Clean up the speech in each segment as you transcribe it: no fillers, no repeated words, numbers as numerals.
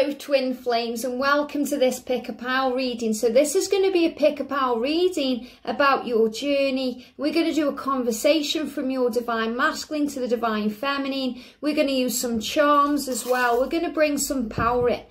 Hello twin flames and welcome to this pick-a-pile reading. So this is going to be a pick-a-pile reading about your journey. We're going to do a conversation from your divine masculine to the divine feminine. We're going to use some charms as well. We're going to bring some power in.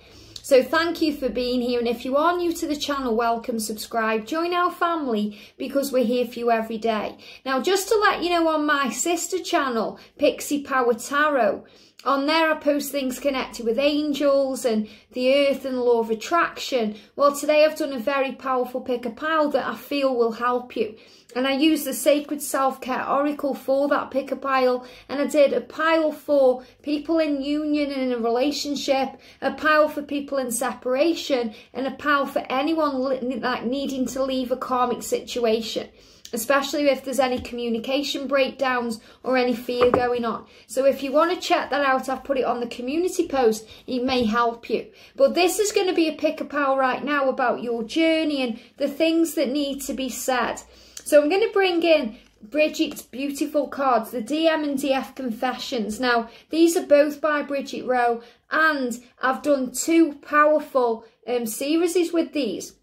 So thank you for being here, and if you are new to the channel, welcome, subscribe, join our family because we're here for you every day. Now just to let you know, on my sister channel, Pixie Power Tarot, on there I post things connected with angels and the earth and the law of attraction. Well, today I've done a very powerful pick-a-pile that I feel will help you. And I used the Sacred Self-Care Oracle for that pick-a-pile. And I did a pile for people in union and in a relationship, a pile for people in separation, and a pile for anyone like needing to leave a karmic situation, especially if there's any communication breakdowns or any fear going on. So if you want to check that out, I've put it on the community post. It may help you. But this is going to be a pick-a-pile right now about your journey and the things that need to be said. So I'm going to bring in Bridget's beautiful cards, the DM and DF Confessions. Now, these are both by Bridget Rau, and I've done two powerful series with these.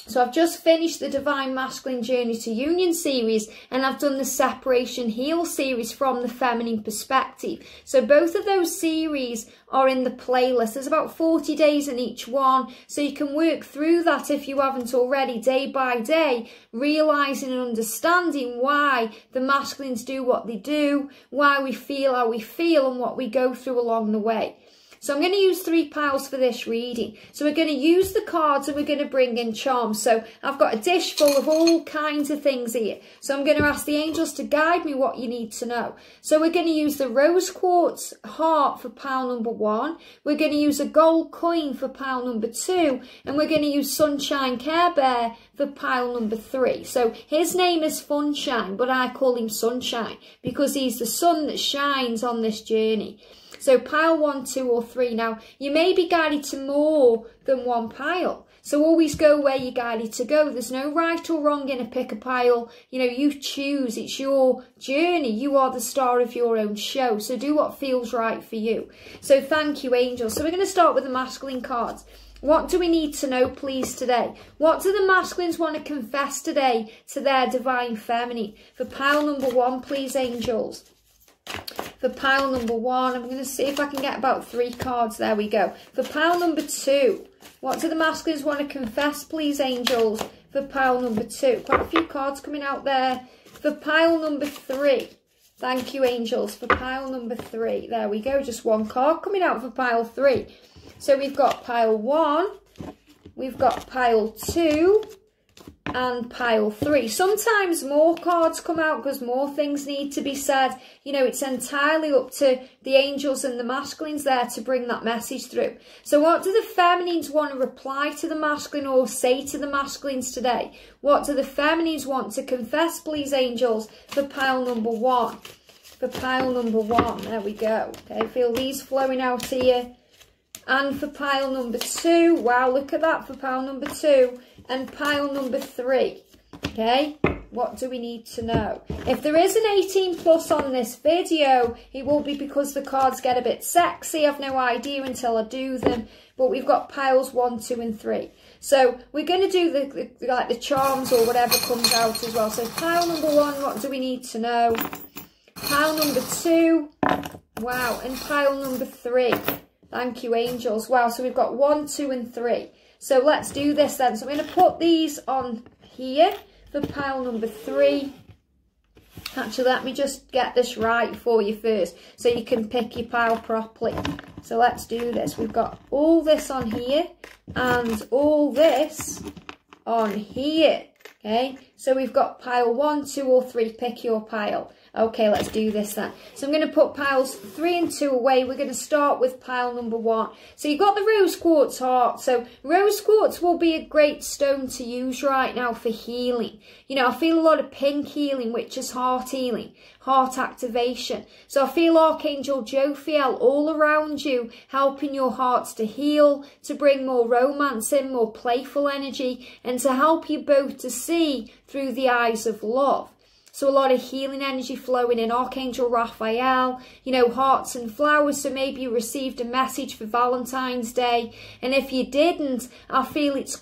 So I've just finished the Divine Masculine Journey to Union series, and I've done the Separation Heal series from the feminine perspective. So both of those series are in the playlist. There's about 40 days in each one, so you can work through that if you haven't already, day by day, realising and understanding why the masculines do what they do, why we feel how we feel, and what we go through along the way. So I'm going to use 3 piles for this reading. So we're going to use the cards and we're going to bring in charms. So I've got a dish full of all kinds of things here. So I'm going to ask the angels to guide me what you need to know. So we're going to use the rose quartz heart for pile number 1. We're going to use a gold coin for pile number 2. And we're going to use Sunshine Care Bear for pile number 3. So his name is Funshine, but I call him Sunshine because he's the sun that shines on this journey. So pile 1, 2 or 3. Now, you may be guided to more than one pile. So always go where you're guided to go. There's no right or wrong in a pick-a-pile. You know, you choose. It's your journey. You are the star of your own show. So do what feels right for you. So thank you, angels. So we're going to start with the masculine cards. What do we need to know, please, today? What do the masculines want to confess today to their divine feminine? For pile number 1, please, angels. For pile number 1, I'm going to see if I can get about 3 cards. There we go. For pile number 2, what do the masculines want to confess, please, angels? For pile number 2, quite a few cards coming out there. For pile number 3, thank you, angels. For pile number 3, there we go. Just 1 card coming out for pile 3. So we've got pile 1, we've got pile 2, and pile 3. Sometimes more cards come out because more things need to be said. You know, it's entirely up to the angels and the masculines there to bring that message through. So what do the feminines want to reply to the masculine or say to the masculines today? What do the feminines want to confess, please, angels, for pile number 1? For pile number 1, there we go. Okay, feel these flowing out here. And for pile number 2, wow, look at that, for pile number 2. And pile number 3, okay? What do we need to know? If there is an 18+ on this video, it will be because the cards get a bit sexy. I've no idea until I do them. But we've got piles 1, 2 and 3. So we're going to do the charms or whatever comes out as well. So pile number 1, what do we need to know? Pile number 2, wow, and pile number 3. Thank you, angels. Wow, so we've got 1, 2 and 3. So let's do this then. So I'm going to put these on here for pile number 3. Actually, let me just get this right for you first so you can pick your pile properly. So let's do this. We've got all this on here and all this on here. Okay, so we've got pile 1, 2 or 3. Pick your pile. Okay, let's do this then. So I'm going to put piles 3 and 2 away. We're going to start with pile number 1. So you've got the rose quartz heart. So rose quartz will be a great stone to use right now for healing. You know, I feel a lot of pink healing, which is heart healing, heart activation. So I feel Archangel Jophiel all around you, helping your hearts to heal, to bring more romance in, more playful energy, and to help you both to see through the eyes of love. So a lot of healing energy flowing in. Archangel Raphael, you know, hearts and flowers. So maybe you received a message for Valentine's Day. And if you didn't, I feel it's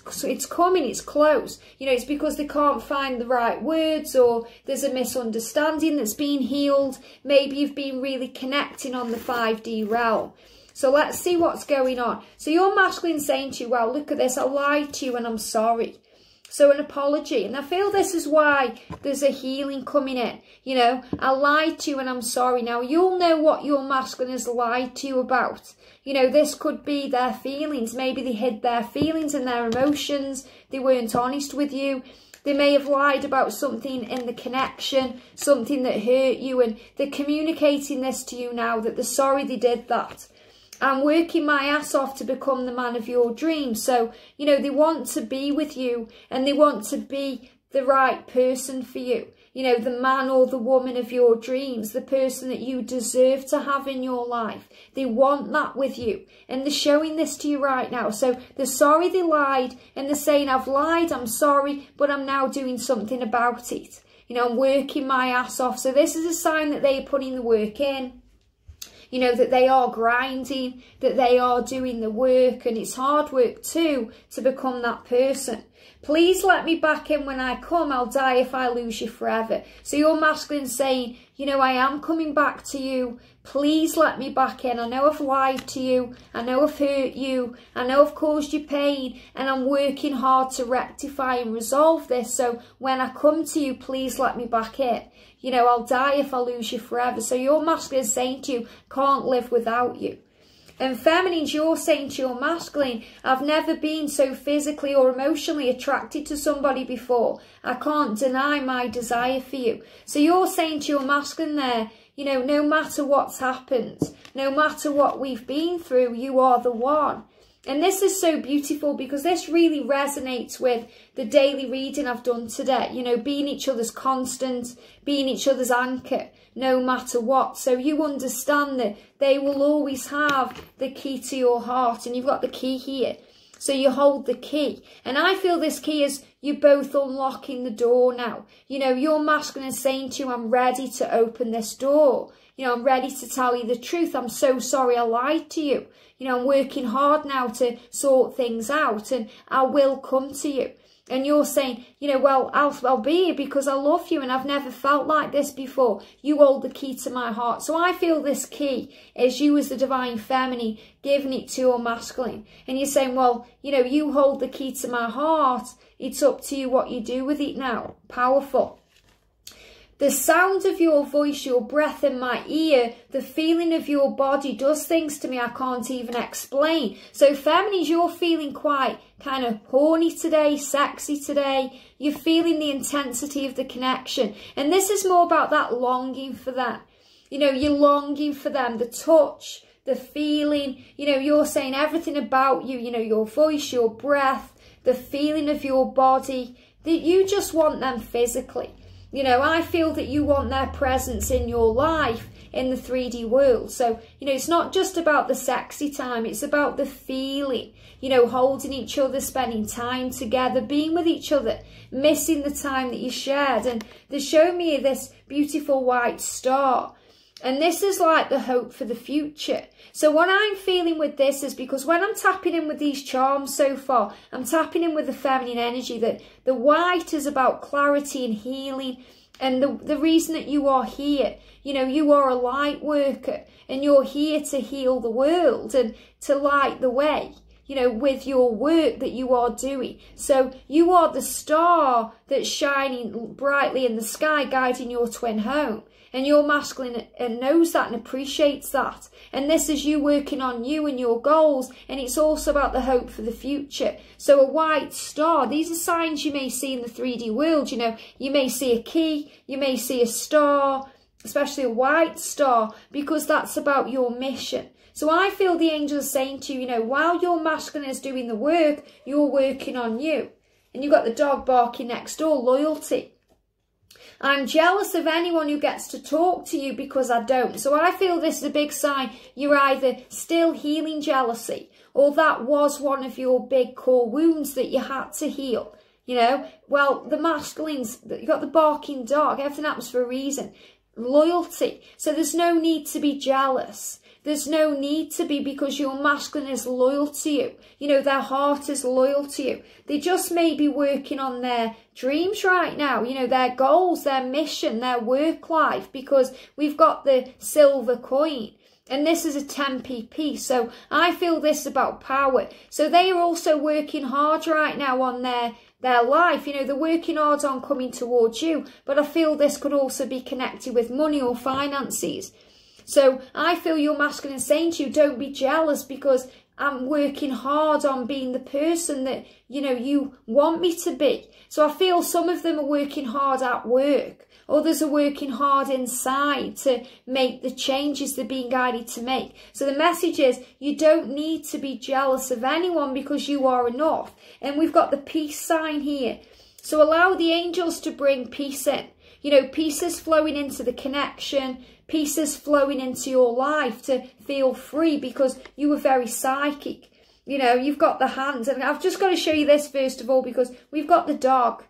coming, it's close. You know, it's because they can't find the right words, or there's a misunderstanding that's been healed. Maybe you've been really connecting on the 5D realm. So let's see what's going on. So your masculine saying to you, well, look at this, I lied to you and I'm sorry. So an apology. And I feel this is why there's a healing coming in. You know, I lied to you and I'm sorry. Now, you'll know what your masculine has lied to you about. You know, this could be their feelings. Maybe they hid their feelings and their emotions. They weren't honest with you. They may have lied about something in the connection, something that hurt you. And they're communicating this to you now, that they're sorry they did that. I'm working my ass off to become the man of your dreams. So, you know, they want to be with you and they want to be the right person for you. You know, the man or the woman of your dreams, the person that you deserve to have in your life. They want that with you. And they're showing this to you right now. So they're sorry they lied, and they're saying, I've lied, I'm sorry, but I'm now doing something about it. You know, I'm working my ass off. So this is a sign that they are putting the work in. You know, that they are grinding, that they are doing the work, and it's hard work too to become that person. Please let me back in when I come. I'll die if I lose you forever. So your masculine saying, you know, I am coming back to you. Please let me back in. I know I've lied to you. I know I've hurt you. I know I've caused you pain. And I'm working hard to rectify and resolve this. So when I come to you, please let me back in. You know, I'll die if I lose you forever. So your masculine is saying to you, can't live without you. And feminines, you're saying to your masculine, I've never been so physically or emotionally attracted to somebody before. I can't deny my desire for you. So you're saying to your masculine there, you know, no matter what's happened, no matter what we've been through, you are the one. And this is so beautiful because this really resonates with the daily reading I've done today. You know, being each other's constant, being each other's anchor, no matter what. So you understand that they will always have the key to your heart, and you've got the key here. So you hold the key. And I feel this key is you both unlocking the door now. You know, your masculine is saying to you, I'm ready to open this door. You know, I'm ready to tell you the truth. I'm so sorry I lied to you. You know, I'm working hard now to sort things out, and I will come to you. And you're saying, you know, well, I'll be here because I love you and I've never felt like this before. You hold the key to my heart. So I feel this key is you as the divine feminine giving it to your masculine. And you're saying, well, you know, you hold the key to my heart. It's up to you what you do with it now. Powerful. The sound of your voice, your breath in my ear, the feeling of your body does things to me I can't even explain. So feminines, you're feeling quite kind of horny today, sexy today. You're feeling the intensity of the connection. And this is more about that longing for them. You know, you're longing for them, the touch, the feeling. You know, you're saying everything about you, you know, your voice, your breath, the feeling of your body, that you just want them physically. You know, I feel that you want their presence in your life in the 3D world. So, you know, it's not just about the sexy time. It's about the feeling, you know, holding each other, spending time together, being with each other, missing the time that you shared. And they show me this beautiful white star. And this is like the hope for the future. So what I'm feeling with this is because when I'm tapping in with these charms so far, I'm tapping in with the feminine energy, that the white is about clarity and healing. And the reason that you are here, you know, you are a light worker and you're here to heal the world and to light the way, you know, with your work that you are doing. So you are the star that's shining brightly in the sky, guiding your twin home. And your masculine knows that and appreciates that. And this is you working on you and your goals. And it's also about the hope for the future. So a white star, these are signs you may see in the 3D world. You know, you may see a key, you may see a star, especially a white star, because that's about your mission. So I feel the angels saying to you, you know, while your masculine is doing the work, you're working on you. And you've got the dog barking next door, loyalty. I'm jealous of anyone who gets to talk to you because I don't. So I feel this is a big sign you're either still healing jealousy, or that was one of your big core wounds that you had to heal. You know, well, the masculines, you've got the barking dog, everything happens for a reason. Loyalty. So there's no need to be jealous. There's no need to be, because your masculine is loyal to you. You know, their heart is loyal to you. They just may be working on their dreams right now, you know, their goals, their mission, their work life, because we've got the silver coin. And this is a 10p piece. So I feel this about power. So they are also working hard right now on their life. You know, they're working hard on coming towards you. But I feel this could also be connected with money or finances. So I feel your masculine saying to you, don't be jealous, because I'm working hard on being the person that, you know, you want me to be. So I feel some of them are working hard at work. Others are working hard inside to make the changes they're being guided to make. So the message is, you don't need to be jealous of anyone, because you are enough. And we've got the peace sign here. So allow the angels to bring peace in. You know, peace is flowing into the connection. Peace is flowing into your life to feel free, because you were very psychic. You know, you've got the hands. And I've just got to show you this first of all, because we've got the dog.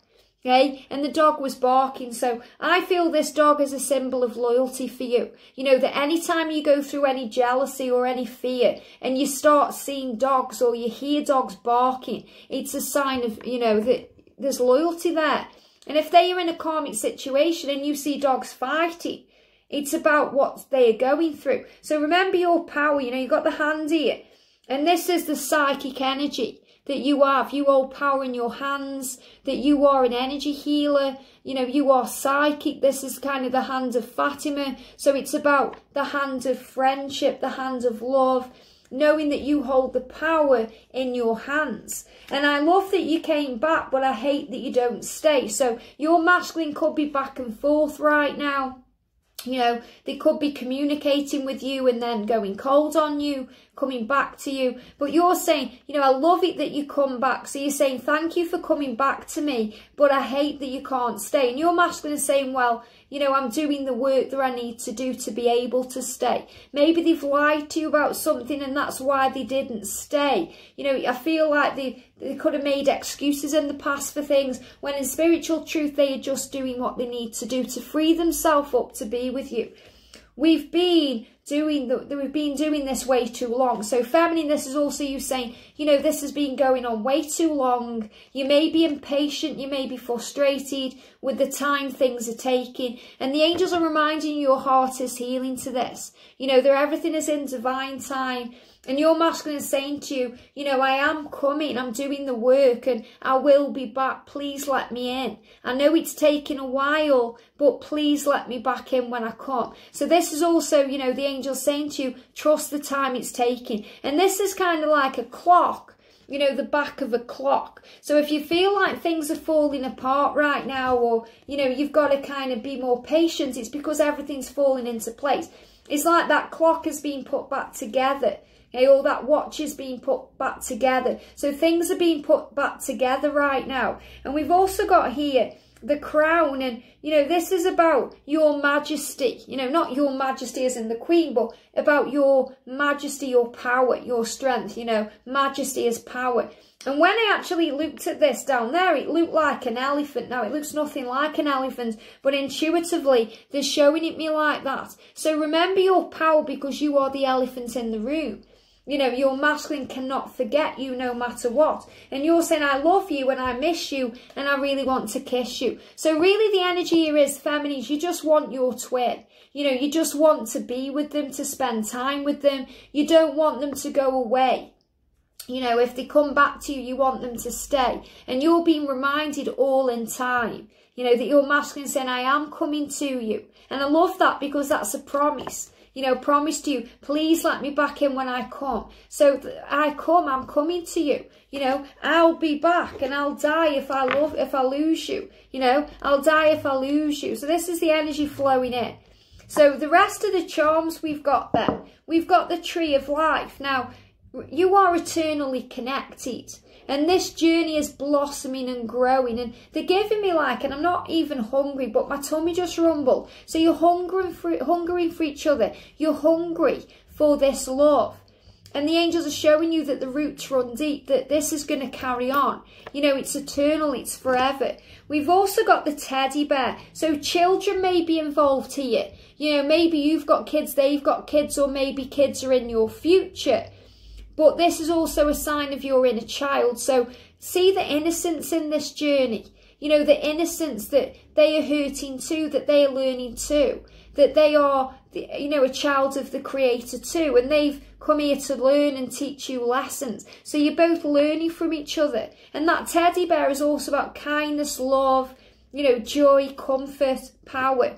Okay, and the dog was barking. So I feel this dog is a symbol of loyalty for you. You know, that anytime you go through any jealousy or any fear and you start seeing dogs or you hear dogs barking, it's a sign of, you know, that there's loyalty there. And if they are in a karmic situation and you see dogs fighting, it's about what they are going through. So remember your power. You know, you've got the hand here. And this is the psychic energy that you have. You hold power in your hands, that you are an energy healer. You know, you are psychic. This is kind of the hand of Fatima. So it's about the hand of friendship, the hand of love, knowing that you hold the power in your hands. And I love that you came back, but I hate that you don't stay. So your masculine could be back and forth right now. You know, they could be communicating with you and then going cold on you, coming back to you. But you're saying, you know, I love it that you come back. So you're saying, thank you for coming back to me, but I hate that you can't stay. And your masculine is saying, well, you know, I'm doing the work that I need to do to be able to stay. Maybe they've lied to you about something and that's why they didn't stay. You know, I feel like they could have made excuses in the past for things, when in spiritual truth, they are just doing what they need to do to free themselves up to be with you. We've been doing this way too long. So feminine, this is also you saying, you know, this has been going on way too long. You may be impatient, you may be frustrated with the time things are taking, and the angels are reminding you your heart is healing to this. You know, everything is in divine time. And your masculine is saying to you, you know, I am coming, I'm doing the work, and I will be back. Please let me in. I know it's taken a while, but please let me back in when I come. So this is also, you know, the angel saying to you, trust the time it's taking. And this is kind of like a clock, you know, the back of a clock. So if you feel like things are falling apart right now, or, you know, you've got to kind of be more patient, it's because everything's falling into place. It's like that clock has been put back together. Okay, all that watch is being put back together. So things are being put back together right now. And we've also got here the crown. And, you know, this is about your majesty. You know, not your majesty as in the queen, but about your majesty, your power, your strength. You know, majesty is power. And when I actually looked at this down there, it looked like an elephant. Now, it looks nothing like an elephant, but intuitively, they're showing it me like that. So remember your power, because you are the elephant in the room. You know, your masculine cannot forget you no matter what. And you're saying, I love you and I miss you and I really want to kiss you. So really the energy here is feminine. You just want your twin. You know, you just want to be with them, to spend time with them. You don't want them to go away. You know, if they come back to you, you want them to stay. And you're being reminded all in time, you know, that your masculine is saying, I am coming to you. And I love that, because that's a promise. You know, promised you, please let me back in when I come. So I'm coming to you. You know, I'll be back, and I'll die if I lose you. You know, I'll die if I lose you. So this is the energy flowing in. So the rest of the charms we've got then. We've got the tree of life. Now, you are eternally connected. And this journey is blossoming and growing. And they're giving me like, and I'm not even hungry, but my tummy just rumbled. So you're hungering for each other. You're hungry for this love. And the angels are showing you that the roots run deep, that this is going to carry on. You know, it's eternal, it's forever. We've also got the teddy bear. So children may be involved here. You know, maybe you've got kids, they've got kids, or maybe kids are in your future. But this is also a sign of your inner child. So see the innocence in this journey. You know, the innocence that they are hurting too, that they are learning too. That they are, you know, a child of the Creator too. And they've come here to learn and teach you lessons. So you're both learning from each other. And that teddy bear is also about kindness, love, you know, joy, comfort, power.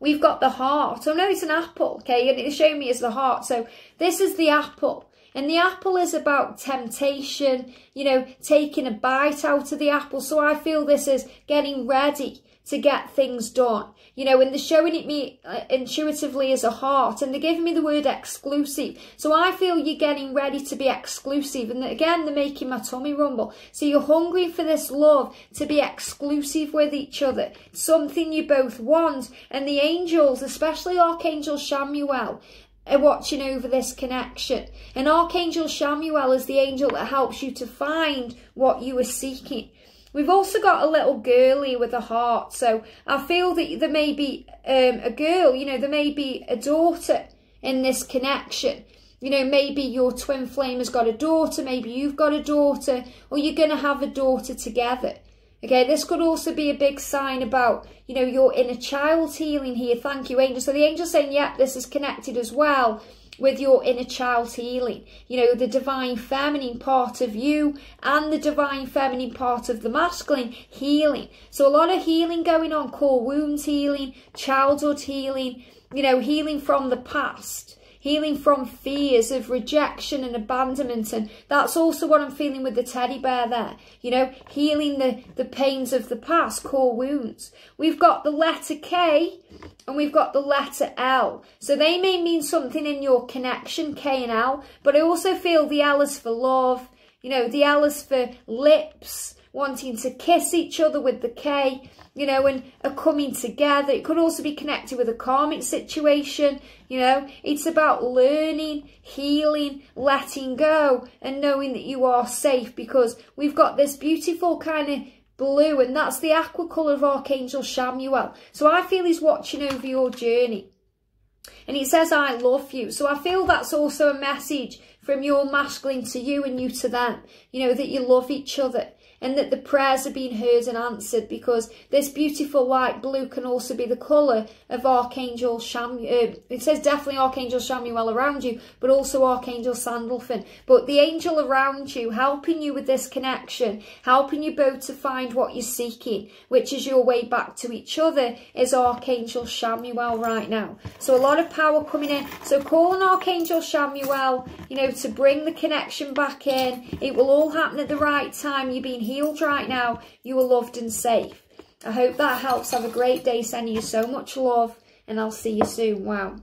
We've got the heart. Oh no, it's an apple, okay? And it's showing me as the heart. So this is the apple. And the apple is about temptation, you know, taking a bite out of the apple. So I feel this is getting ready to get things done. You know, and they're showing it me intuitively as a heart, and they're giving me the word exclusive. So I feel you're getting ready to be exclusive. And again, they're making my tummy rumble. So you're hungry for this love to be exclusive with each other. Something you both want. And the angels, especially Archangel Chamuel, are watching over this connection. And Archangel Chamuel is the angel that helps you to find what you are seeking. We've also got a little girl here with a heart. So I feel that there may be a girl, you know, there may be a daughter in this connection. You know, maybe your twin flame has got a daughter, maybe you've got a daughter, or you're going to have a daughter together. Okay, this could also be a big sign about, you know, your inner child healing here. Thank you, angel. So the angel's saying, yeah, this is connected as well with your inner child healing. You know, the divine feminine part of you and the divine feminine part of the masculine healing. So a lot of healing going on, core wounds healing, childhood healing, you know, healing from the past. Healing from fears of rejection and abandonment. And that's also what I'm feeling with the teddy bear there. You know, healing the pains of the past, core wounds. We've got the letter K and we've got the letter L. So they may mean something in your connection, K and L. But I also feel the L is for love. You know, the L is for lips, wanting to kiss each other with the K. You know, and are coming together. It could also be connected with a karmic situation. You know, it's about learning, healing, letting go, and knowing that you are safe, because we've got this beautiful kind of blue, and that's the aqua colour of Archangel Chamuel. So I feel he's watching over your journey. And it says, I love you. So I feel that's also a message from your masculine to you and you to them. You know, that you love each other. And that the prayers are being heard and answered, because this beautiful light blue can also be the colour of Archangel Chamuel. It says definitely Archangel Chamuel around you, but also Archangel Sandalphon. But the angel around you, helping you with this connection, helping you both to find what you're seeking, which is your way back to each other, is Archangel Chamuel right now. So a lot of power coming in. So call on Archangel Chamuel, you know, to bring the connection back in. It will all happen at the right time. You're being healed right now. You are loved and safe. I hope that helps. Have a great day. Sending you so much love, and I'll see you soon. Wow.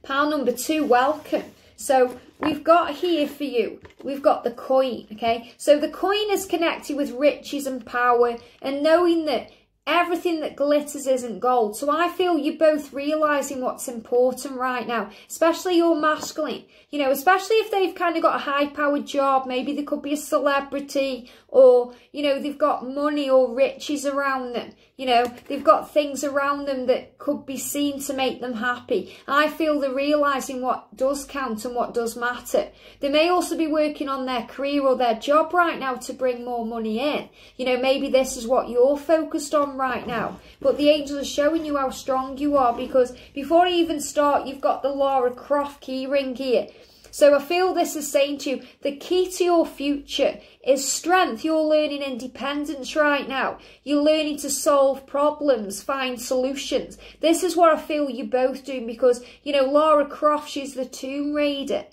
Pile number 2, welcome. So we've got here for you, we've got the coin, okay? So the coin is connected with riches and power, and knowing that everything that glitters isn't gold. So I feel you're both realising what's important right now, especially your masculine. You know, especially if they've kind of got a high-powered job. Maybe they could be a celebrity, or, you know, they've got money or riches around them. You know, they've got things around them that could be seen to make them happy. I feel they're realising what does count and what does matter. They may also be working on their career or their job right now to bring more money in. You know, maybe this is what you're focused on right now. But the angels are showing you how strong you are, because before I even start, you've got the Lara Croft key ring here. So I feel this is saying to you, the key to your future is strength. You're learning independence right now. You're learning to solve problems, find solutions. This is what I feel you're both doing, because, you know, Lara Croft, she's the Tomb Raider.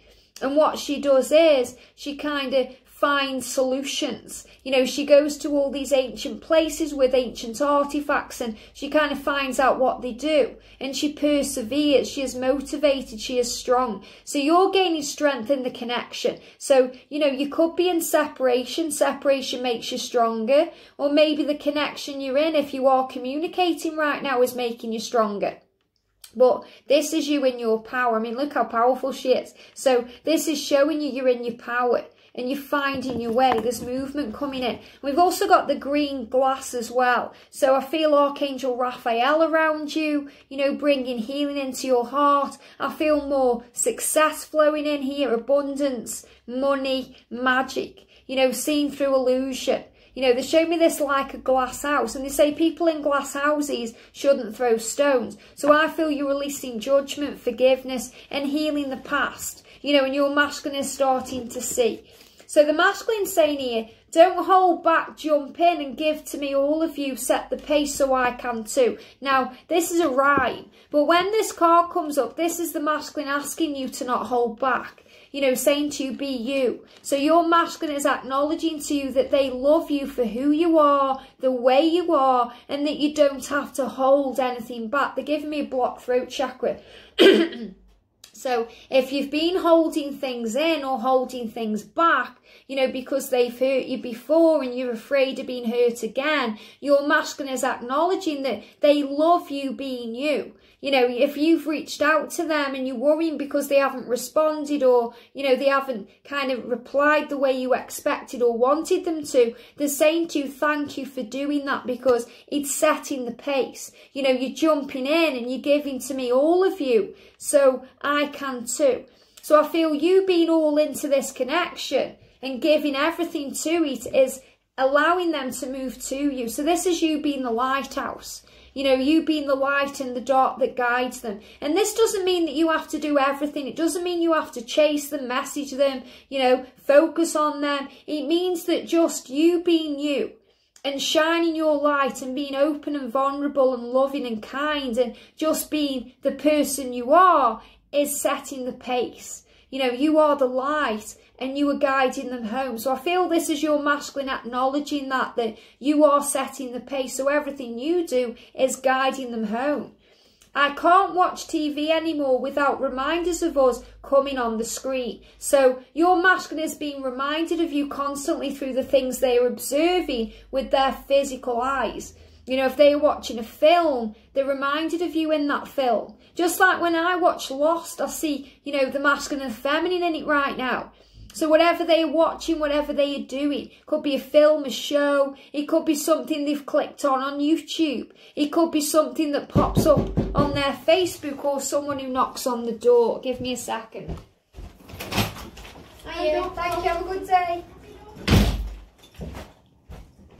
And what she does is she kind of finds solutions. You know, she goes to all these ancient places with ancient artifacts, and she kind of finds out what they do, and she perseveres. She is motivated, she is strong. So you're gaining strength in the connection. So, you know, you could be in separation. Separation makes you stronger, or maybe the connection you're in, if you are communicating right now, is making you stronger. But this is you in your power. I mean, look how powerful she is. So this is showing you you're in your power and you're finding your way. There's movement coming in. We've also got the green glass as well. So I feel Archangel Raphael around you, you know, bringing healing into your heart. I feel more success flowing in here, abundance, money, magic, you know, seen through illusion. You know, they show me this like a glass house, and they say people in glass houses shouldn't throw stones. So I feel you're releasing judgment, forgiveness, and healing the past. You know, and your masculine is starting to see. So the masculine's saying here, don't hold back, jump in and give to me, all of you, set the pace so I can too. Now, this is a rhyme, but when this card comes up, this is the masculine asking you to not hold back. You know, saying to you, be you. So your masculine is acknowledging to you that they love you for who you are, the way you are, and that you don't have to hold anything back. They're giving me a blocked throat chakra. So if you've been holding things in or holding things back, you know, because they've hurt you before and you're afraid of being hurt again, your masculine is acknowledging that they love you being you. You know, if you've reached out to them and you're worrying because they haven't responded, or, you know, they haven't kind of replied the way you expected or wanted them to, they're saying to you, thank you for doing that, because it's setting the pace. You know, you're jumping in and you're giving to me, all of you, so I can too. So I feel you being all into this connection and giving everything to it is allowing them to move to you. So this is you being the lighthouse. You know, you being the light in the dark that guides them. And this doesn't mean that you have to do everything. It doesn't mean you have to chase them, message them, you know, focus on them. It means that just you being you and shining your light and being open and vulnerable and loving and kind and just being the person you are is setting the pace. You know, you are the light and you are guiding them home. So I feel this is your masculine acknowledging that you are setting the pace. So everything you do is guiding them home. I can't watch TV anymore without reminders of us coming on the screen. So your masculine is being reminded of you constantly through the things they are observing with their physical eyes. You know, if they're watching a film, they're reminded of you in that film. Just like when I watch Lost, I see, you know, the masculine and feminine in it right now. So whatever they're watching, whatever they are doing, could be a film, a show, it could be something they've clicked on YouTube, it could be something that pops up on their Facebook, or someone who knocks on the door. Give me a second. Hiya, thank you, have a good day.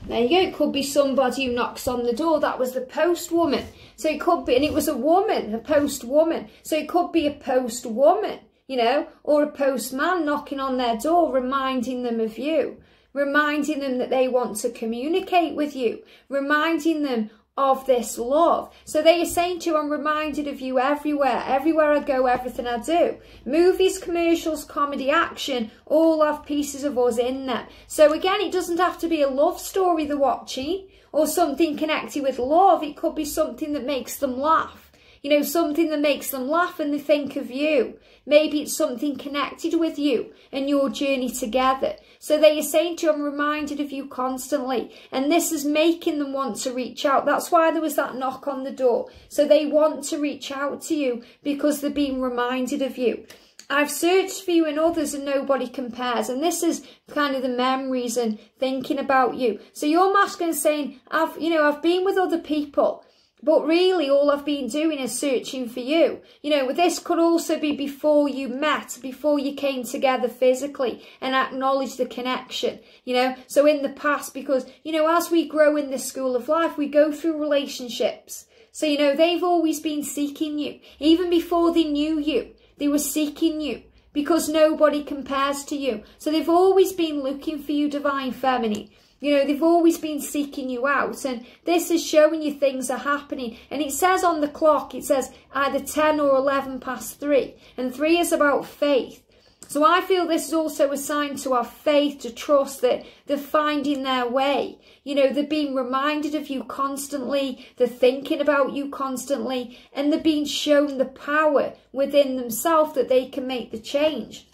There you go, it could be somebody who knocks on the door. That was the post woman. So it could be, and it was a woman, a post woman. So it could be a post woman, you know, or a postman knocking on their door, reminding them of you, reminding them that they want to communicate with you, reminding them of this love. So they are saying to you, I'm reminded of you everywhere. Everywhere I go, everything I do. Movies, commercials, comedy, action, all have pieces of us in them. So again, it doesn't have to be a love story they're watching or something connected with love. It could be something that makes them laugh. You know, something that makes them laugh and they think of you. Maybe it's something connected with you and your journey together. So they are saying to you, I'm reminded of you constantly. And this is making them want to reach out. That's why there was that knock on the door. So they want to reach out to you because they're being reminded of you. I've searched for you in others and nobody compares. And this is kind of the memories and thinking about you. So your masculine is saying, I've been with other people, but really all I've been doing is searching for you. You know, this could also be before you met, before you came together physically and acknowledged the connection, you know. So in the past, because, you know, as we grow in this school of life, we go through relationships. So, you know, they've always been seeking you. Even before they knew you, they were seeking you because nobody compares to you. So they've always been looking for you, Divine Feminine. You know, they've always been seeking you out, and this is showing you things are happening. And it says on the clock, it says either 10 or 11 past 3, and 3 is about faith. So I feel this is also a sign to have faith, to trust that they're finding their way. You know, they're being reminded of you constantly, they're thinking about you constantly, and they're being shown the power within themselves that they can make the change.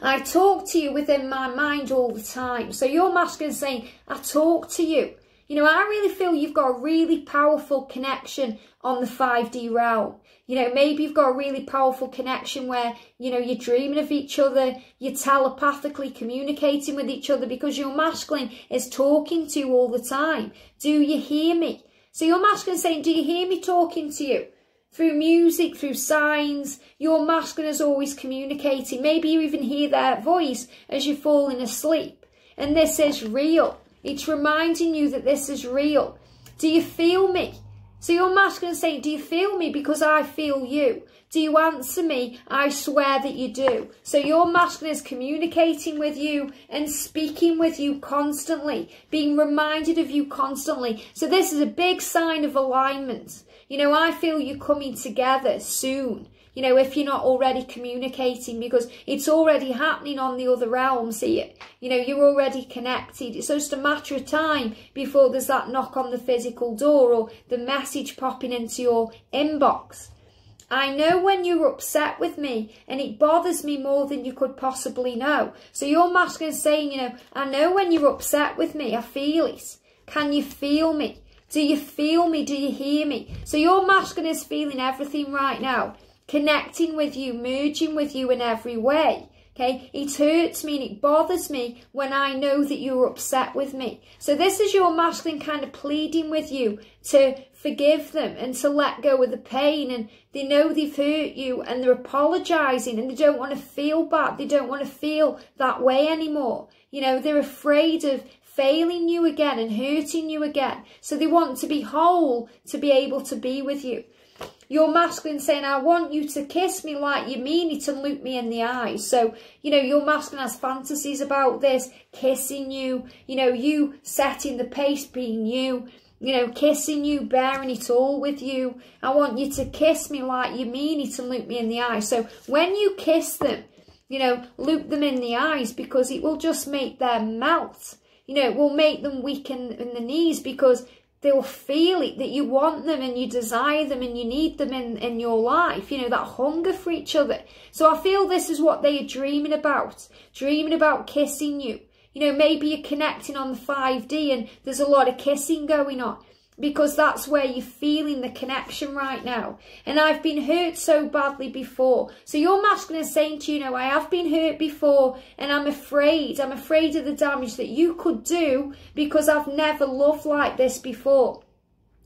I talk to you within my mind all the time. So your masculine is saying, I talk to you. You know, I really feel you've got a really powerful connection on the 5D realm. You know, maybe you've got a really powerful connection where, you know, you're dreaming of each other, you're telepathically communicating with each other because your masculine is talking to you all the time. Do you hear me? So your masculine is saying, do you hear me talking to you? Through music, through signs, your masculine is always communicating. Maybe you even hear their voice as you're falling asleep. And this is real. It's reminding you that this is real. Do you feel me? So your masculine is saying, do you feel me? Because I feel you. Do you answer me? I swear that you do. So your masculine is communicating with you and speaking with you constantly, being reminded of you constantly. So this is a big sign of alignment. You know, I feel you coming together soon. You know, if you're not already communicating, because it's already happening on the other realms here. You know, you're already connected. It's just a matter of time before there's that knock on the physical door or the message popping into your inbox. I know when you're upset with me and it bothers me more than you could possibly know. So your masculine is saying, you know, I know when you're upset with me, I feel it. Can you feel me? Do you feel me? Do you hear me? So your masculine is feeling everything right now. Connecting with you, merging with you in every way. Okay, it hurts me and it bothers me when I know that you're upset with me. So this is your masculine kind of pleading with you to forgive them and to let go of the pain. And they know they've hurt you and they're apologising and they don't want to feel bad. They don't want to feel that way anymore. You know, they're afraid of failing you again and hurting you again. So they want to be whole to be able to be with you. Your masculine saying, I want you to kiss me like you mean it and look me in the eyes. So, you know, your masculine has fantasies about this, kissing you, you know, you setting the pace, being you know, kissing you, bearing it all with you. I want you to kiss me like you mean it and look me in the eyes. So when you kiss them, you know, look them in the eyes, because it will just make them melt. You know, it will make them weaken in the knees because they'll feel it, that you want them and you desire them and you need them in your life. You know, that hunger for each other. So I feel this is what they are dreaming about kissing you. You know, maybe you're connecting on the 5D and there's a lot of kissing going on, because that's where you're feeling the connection right now. And I've been hurt so badly before. So your masculine is saying to you, you know, I have been hurt before and I'm afraid of the damage that you could do because I've never loved like this before.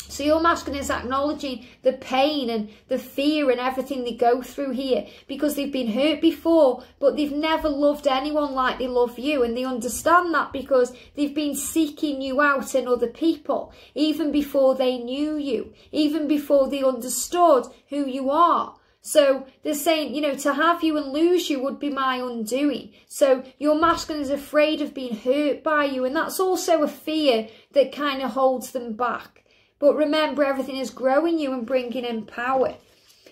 So your masculine is acknowledging the pain and the fear and everything they go through here, because they've been hurt before, but they've never loved anyone like they love you. And they understand that because they've been seeking you out in other people, even before they knew you, even before they understood who you are. So they're saying, you know, to have you and lose you would be my undoing. So your masculine is afraid of being hurt by you. And that's also a fear that kind of holds them back. But remember, everything is growing you and bringing in power.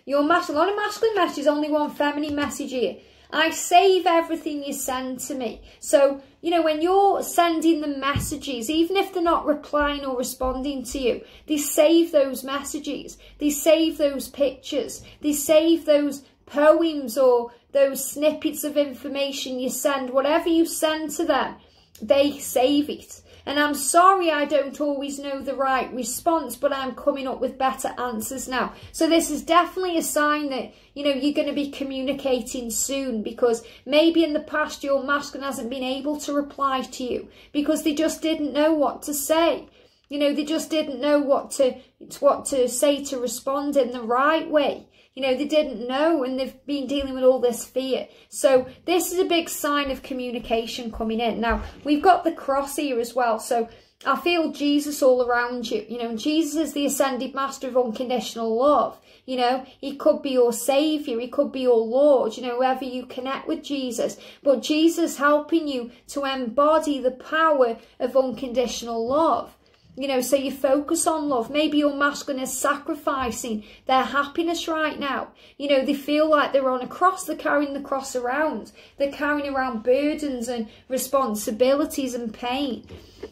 Your masculine, a lot of masculine messages, only one feminine message here. I save everything you send to me. So, you know, when you're sending them messages, even if they're not replying or responding to you, they save those messages. They save those pictures. They save those poems or those snippets of information you send. Whatever you send to them, they save it. And I'm sorry I don't always know the right response, but I'm coming up with better answers now. So this is definitely a sign that, you know, you're going to be communicating soon, because maybe in the past your masculine hasn't been able to reply to you because they just didn't know what to say. You know, they just didn't know what to say to respond in the right way. You know, they didn't know, and they've been dealing with all this fear. So this is a big sign of communication coming in. Now, we've got the cross here as well. So I feel Jesus all around you. You know, Jesus is the ascended master of unconditional love. You know, he could be your saviour. He could be your Lord, you know, whoever you connect with Jesus. But Jesus helping you to embody the power of unconditional love. You know, so you focus on love. Maybe your masculine is sacrificing their happiness right now. You know, they feel like they're on a cross. They're carrying the cross around. They're carrying around burdens and responsibilities and pain.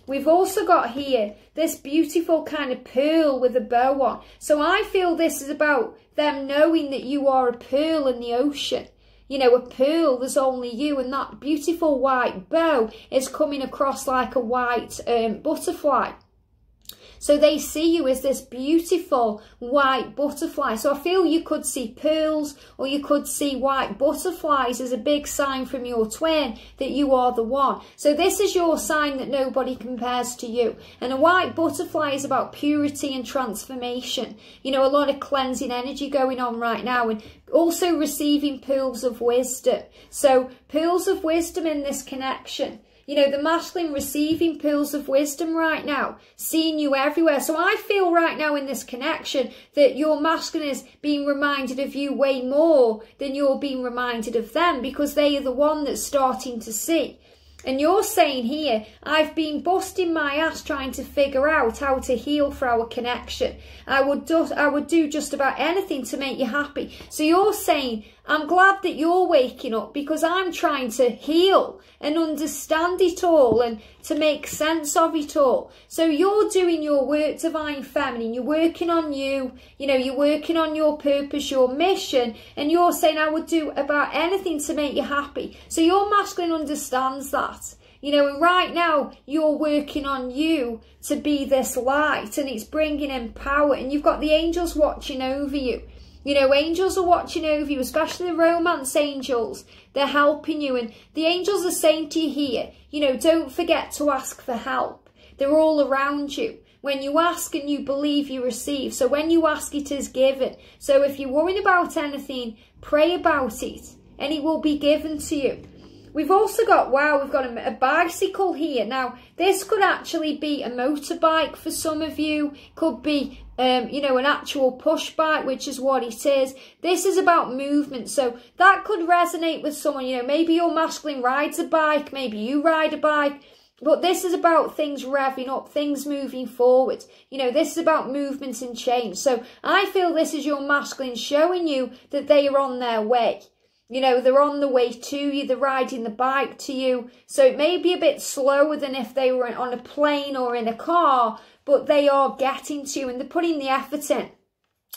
We've also got here this beautiful kind of pearl with a bow on. So I feel this is about them knowing that you are a pearl in the ocean. You know, a pearl, there's only you, and that beautiful white bow is coming across like a white butterfly. So they see you as this beautiful white butterfly. So I feel you could see pearls, or you could see white butterflies as a big sign from your twin that you are the one. So this is your sign that nobody compares to you. And a white butterfly is about purity and transformation. You know, a lot of cleansing energy going on right now, and also receiving pearls of wisdom. So pearls of wisdom in this connection. You know, the masculine receiving pearls of wisdom right now, seeing you everywhere. So I feel right now in this connection that your masculine is being reminded of you way more than you're being reminded of them, because they are the one that's starting to see. And you're saying here, I've been busting my ass trying to figure out how to heal for our connection. I would do just about anything to make you happy. So you're saying, I'm glad that you're waking up, because I'm trying to heal and understand it all and to make sense of it all. So you're doing your work, Divine Feminine. You're working on you. You know, you're working on your purpose, your mission. And you're saying, I would do about anything to make you happy. So your masculine understands that. You know, and right now you're working on you to be this light, and it's bringing in power. And you've got the angels watching over you. You know, angels are watching over you, especially the romance angels. They're helping you. And the angels are saying to you here, you know, don't forget to ask for help. They're all around you. When you ask and you believe, you receive. So when you ask, it is given. So if you're worrying about anything, pray about it, and it will be given to you. We've also got, wow, we've got a bicycle here. Now, this could actually be a motorbike for some of you. Could be, you know, an actual push bike, which is what it is. This is about movement. So that could resonate with someone. You know, maybe your masculine rides a bike. Maybe you ride a bike. But this is about things revving up, things moving forward. You know, this is about movement and change. So I feel this is your masculine showing you that they are on their way. You know, they're on the way to you, they're riding the bike to you. So it may be a bit slower than if they were on a plane or in a car, but they are getting to you and they're putting the effort in.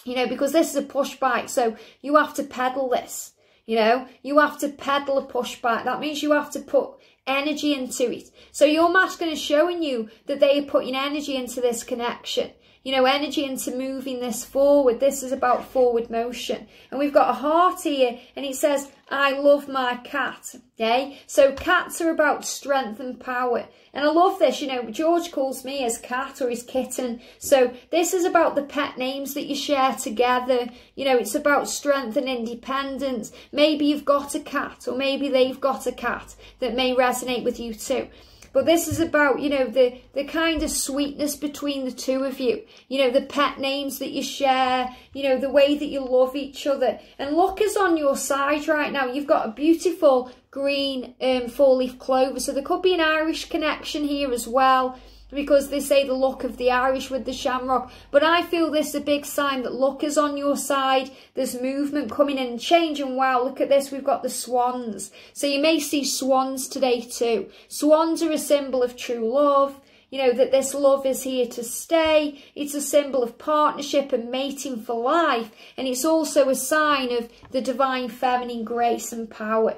You know, because this is a push bike, so you have to pedal this. You know, you have to pedal a push bike. That means you have to put energy into it. So your masculine is showing you that they are putting energy into this connection. You know, energy into moving this forward. This is about forward motion. And we've got a heart here, and it says, I love my cat. Okay? So cats are about strength and power. And I love this. You know, George calls me his cat or his kitten. So this is about the pet names that you share together. You know, it's about strength and independence. Maybe you've got a cat, or maybe they've got a cat that may resonate with you too. But this is about, you know, the kind of sweetness between the two of you. You know, the pet names that you share, you know, the way that you love each other. And luck is on your side right now. You've got a beautiful green four-leaf clover. So there could be an Irish connection here as well, because they say the luck of the Irish with the shamrock. But I feel this is a big sign that luck is on your side. There's movement coming in and change. And wow, look at this. We've got the swans. So you may see swans today too. Swans are a symbol of true love. You know, that this love is here to stay. It's a symbol of partnership and mating for life. And it's also a sign of the divine feminine grace and power.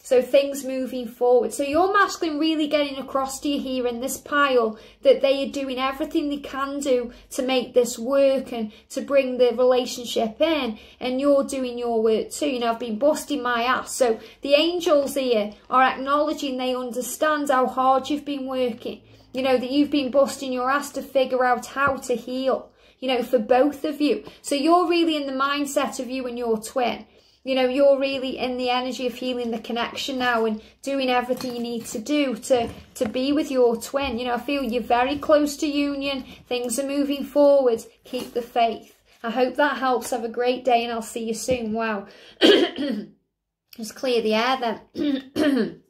So things moving forward. So your masculine really getting across to you here in this pile that they are doing everything they can do to make this work and to bring the relationship in. And you're doing your work too. You know, I've been busting my ass. So the angels here are acknowledging they understand how hard you've been working. You know, that you've been busting your ass to figure out how to heal. You know, for both of you. So you're really in the mindset of you and your twin. You know, you're really in the energy of healing the connection now and doing everything you need to do to be with your twin. You know, I feel you're very close to union. Things are moving forward. Keep the faith. I hope that helps. Have a great day and I'll see you soon. Wow. Just clear the air then.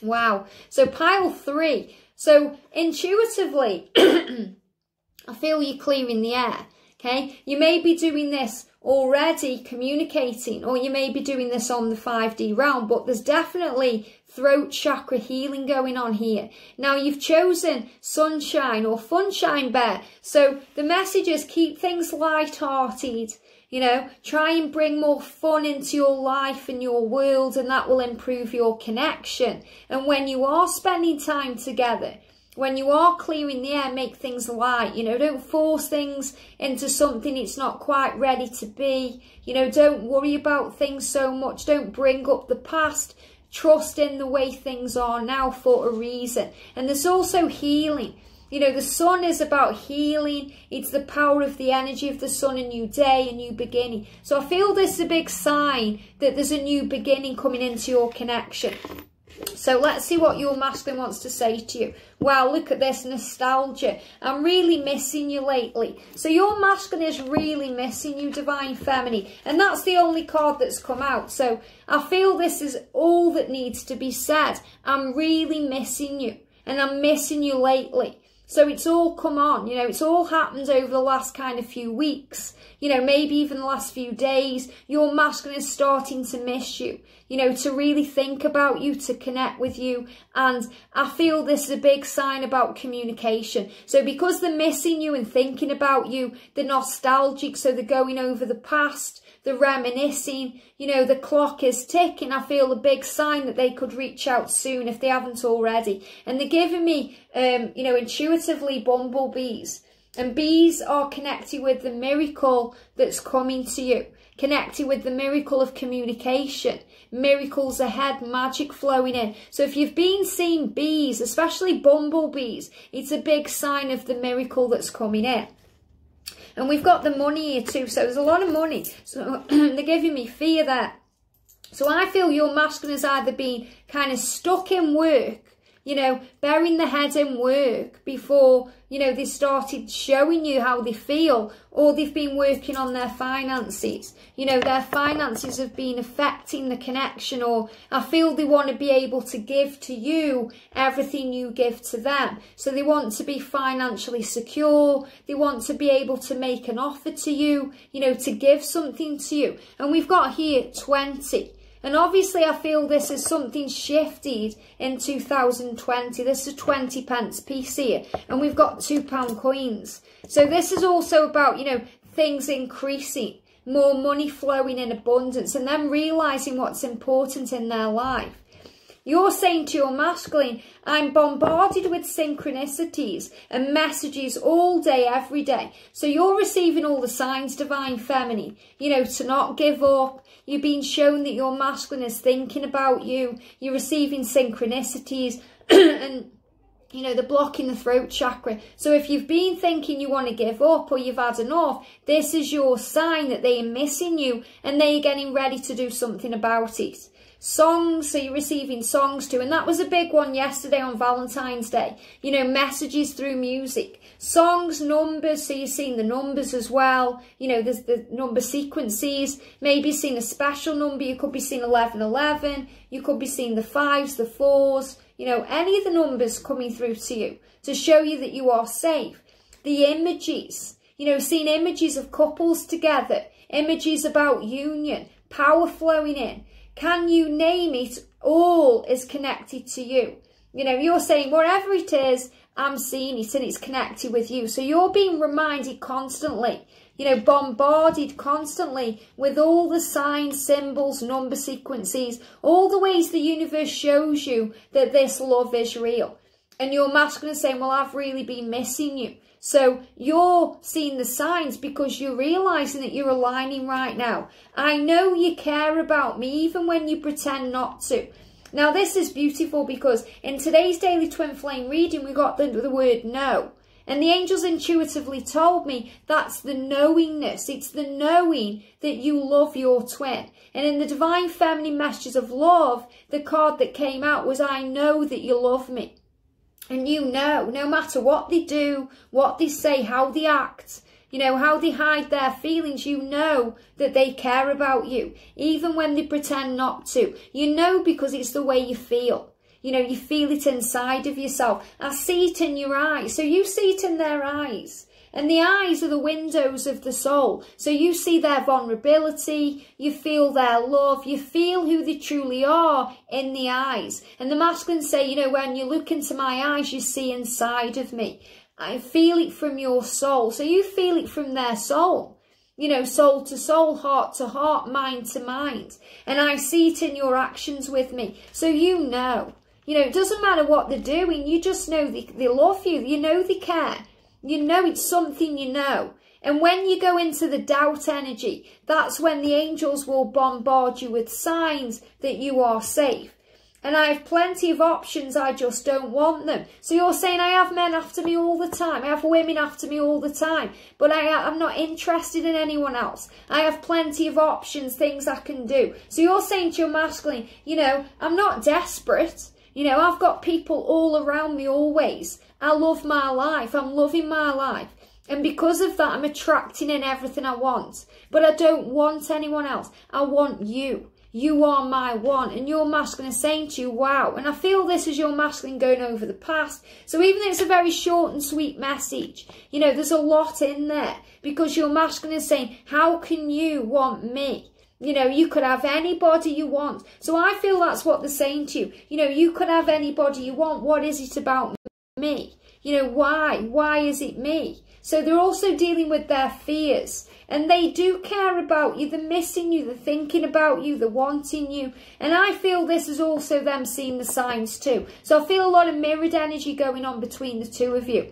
Wow. So pile 3. So intuitively, I feel you clearing the air. Okay. You may be doing this already communicating, or you may be doing this on the 5D realm, but there's definitely throat chakra healing going on here. Now you've chosen sunshine or funshine bear, so the message is keep things light-hearted. You know, try and bring more fun into your life and your world, and that will improve your connection. And when you are spending time together, when you are clearing the air, make things light. You know, don't force things into something it's not quite ready to be. You know, don't worry about things so much. Don't bring up the past. Trust in the way things are now for a reason. And there's also healing. You know, the sun is about healing. It's the power of the energy of the sun, a new day, a new beginning. So I feel this is a big sign that there's a new beginning coming into your connection. So let's see what your masculine wants to say to you. Wow, look at this nostalgia. I'm really missing you lately. So your masculine is really missing you, divine feminine. And that's the only card that's come out. So I feel this is all that needs to be said. I'm really missing you. And I'm missing you lately. So it's all come on, you know, it's all happened over the last kind of few weeks, you know, maybe even the last few days. Your masculine is starting to miss you, you know, to really think about you, to connect with you. And I feel this is a big sign about communication. So because they're missing you and thinking about you, they're nostalgic, so they're going over the past. The reminiscing, you know, the clock is ticking. I feel a big sign that they could reach out soon if they haven't already. And they're giving me, you know, intuitively bumblebees. And bees are connected with the miracle that's coming to you. Connected with the miracle of communication. Miracles ahead, magic flowing in. So if you've been seeing bees, especially bumblebees, it's a big sign of the miracle that's coming in. And we've got the money here too, so there's a lot of money. So they're giving me fear there. So I feel your masculine has either been kind of stuck in work, you know, burying the head in work before, you know, they started showing you how they feel, or they've been working on their finances. You know, their finances have been affecting the connection, or I feel they want to be able to give to you everything you give to them. So they want to be financially secure. They want to be able to make an offer to you, you know, to give something to you. And we've got here 20. And obviously I feel this is something shifted in 2020. This is a 20 pence piece here. And we've got £2 coins. So this is also about, you know, things increasing. More money flowing in abundance. And them realising what's important in their life. You're saying to your masculine, I'm bombarded with synchronicities and messages all day, every day. So you're receiving all the signs, divine feminine, you know, to not give up. You're being shown that your masculine is thinking about you. You're receiving synchronicities and, you know, they're blocking the throat chakra. So if you've been thinking you want to give up or you've had enough, this is your sign that they are missing you and they are getting ready to do something about it. Songs, so you're receiving songs too. And that was a big one yesterday on Valentine's Day. You know, messages through music. Songs, numbers, so you're seeing the numbers as well. You know, there's the number sequences. Maybe you're seeing a special number. You could be seeing 1111. You could be seeing the 5s, the 4s. You know, any of the numbers coming through to you to show you that you are safe. The images, you know, seeing images of couples together. Images about union. Power flowing in. Can you name it? All is connected to you. You know, you're saying whatever it is, I'm seeing it and it's connected with you. So you're being reminded constantly, you know, bombarded constantly with all the signs, symbols, number sequences, all the ways the universe shows you that this love is real. And your masculine is saying, well, I've really been missing you. So you're seeing the signs because you're realising that you're aligning right now. I know you care about me even when you pretend not to. Now this is beautiful because in today's daily twin flame reading we got the word no. And the angels intuitively told me that's the knowingness. It's the knowing that you love your twin. And in the divine feminine messages of love, the card that came out was I know that you love me. And you know, no matter what they do, what they say, how they act, you know, how they hide their feelings, you know that they care about you, even when they pretend not to. You know because it's the way you feel. You know, you feel it inside of yourself. I see it in your eyes, so you see it in their eyes. And the eyes are the windows of the soul. So you see their vulnerability, you feel their love, you feel who they truly are in the eyes. And the masculine say, you know, when you look into my eyes, you see inside of me. I feel it from your soul. So you feel it from their soul. You know, soul to soul, heart to heart, mind to mind. And I see it in your actions with me. So you know. You know, it doesn't matter what they're doing. You just know they love you. You know they care. You know it's something you know. And when you go into the doubt energy, that's when the angels will bombard you with signs that you are safe. And I have plenty of options, I just don't want them. So you're saying I have men after me all the time. I have women after me all the time. But I'm not interested in anyone else. I have plenty of options, things I can do. So you're saying to your masculine, you know, I'm not desperate. You know, I've got people all around me always. I love my life. I'm loving my life. And because of that, I'm attracting in everything I want. But I don't want anyone else. I want you. You are my one. And your masculine is saying to you, wow. And I feel this is your masculine going over the past. So even though it's a very short and sweet message, you know, there's a lot in there. Because your masculine is saying, how can you want me? You know, you could have anybody you want. So I feel that's what they're saying to you. You know, you could have anybody you want. What is it about me? You know, why? Why is it me? So they're also dealing with their fears. And they do care about you. They're missing you. They're thinking about you. They're wanting you. And I feel this is also them seeing the signs too. So I feel a lot of mirrored energy going on between the two of you.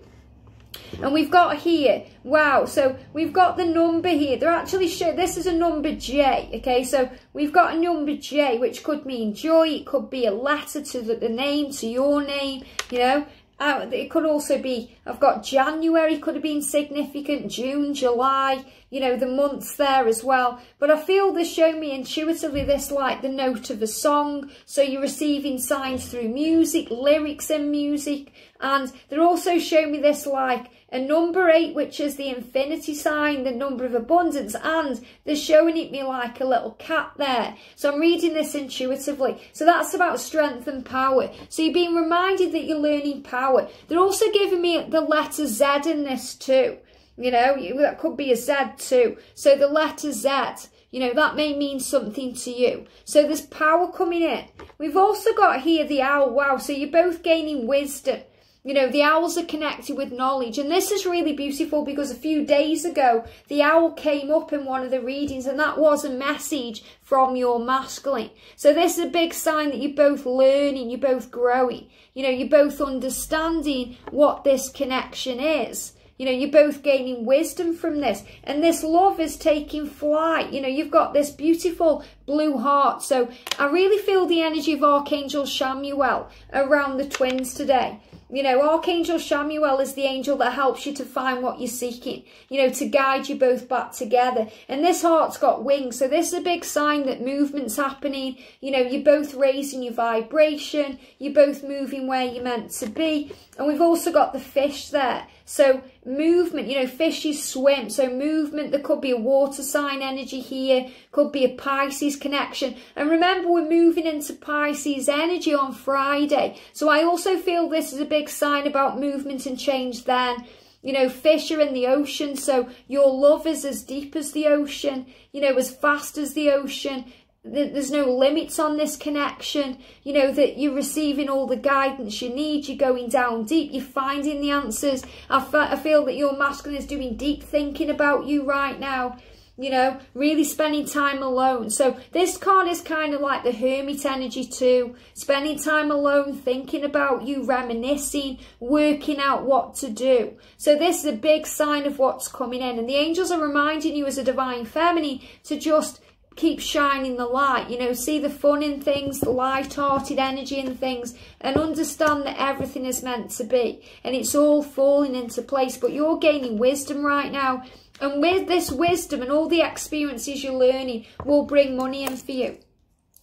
And we've got here, wow, so we've got the number here. They're actually showing, this is a number J, okay? So we've got a number J, which could mean joy. It could be a letter to the name, to your name, you know. It could also be, I've got January, could have been significant, June, July, you know, the months there as well. But I feel they're showing me intuitively this like the note of a song. So you're receiving signs through music, lyrics in music. And they're also showing me this like a number 8, which is the infinity sign, the number of abundance. And they're showing it me like a little cat there. So I'm reading this intuitively. So that's about strength and power. So you're being reminded that you're learning power. They're also giving me the letter Z in this too. You know, that could be a Z too. So the letter Z, you know, that may mean something to you. So there's power coming in. We've also got here the owl. Wow, so you're both gaining wisdom. You know, the owls are connected with knowledge. And this is really beautiful because a few days ago, the owl came up in one of the readings and that was a message from your masculine. So this is a big sign that you're both learning, you're both growing. You know, you're both understanding what this connection is. You know, you're both gaining wisdom from this. And this love is taking flight. You know, you've got this beautiful blue heart. So I really feel the energy of Archangel Chamuel around the twins today. You know, Archangel Chamuel is the angel that helps you to find what you're seeking, you know, to guide you both back together. And this heart's got wings. So this is a big sign that movement's happening. You know, you're both raising your vibration. You're both moving where you're meant to be. And we've also got the fish there. So movement, you know, fishes swim. So movement, there could be a water sign energy here. Could be a Pisces connection. And remember, we're moving into Pisces energy on Friday. So I also feel this is a big sign about movement and change then. You know, fish are in the ocean. So your love is as deep as the ocean, you know, as vast as the ocean. There's no limits on this connection. You know, that you're receiving all the guidance you need. You're going down deep. You're finding the answers. I feel that your masculine is doing deep thinking about you right now. You know, really spending time alone. So this card is kind of like the hermit energy too. Spending time alone, thinking about you, reminiscing, working out what to do. So this is a big sign of what's coming in. And the angels are reminding you as a divine feminine to just keep shining the light, you know, see the fun in things, the light-hearted energy in things, and understand that everything is meant to be. And it's all falling into place. But you're gaining wisdom right now. And with this wisdom and all the experiences you're learning will bring money in for you.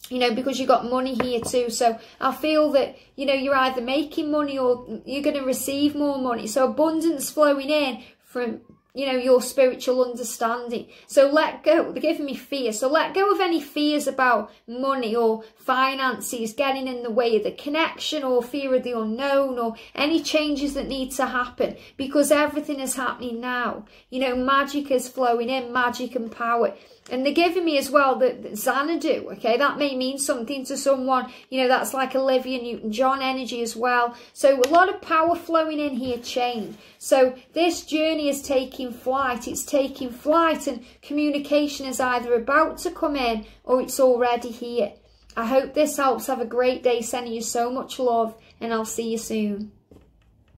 You know, because you've got money here too. So I feel that, you know, you're either making money or you're going to receive more money. So abundance flowing in from, you know, your spiritual understanding. So let go. They're giving me fear. So let go of any fears about money or finances getting in the way of the connection, or fear of the unknown, or any changes that need to happen, because everything is happening now. You know, magic is flowing in, magic and power. And they're giving me as well that Xanadu, okay, that may mean something to someone. You know, that's like Olivia Newton-John energy as well. So a lot of power flowing in here, change. So this journey is taking flight. It's taking flight, and communication is either about to come in or it's already here. I hope this helps. Have a great day. Sending you so much love, and I'll see you soon.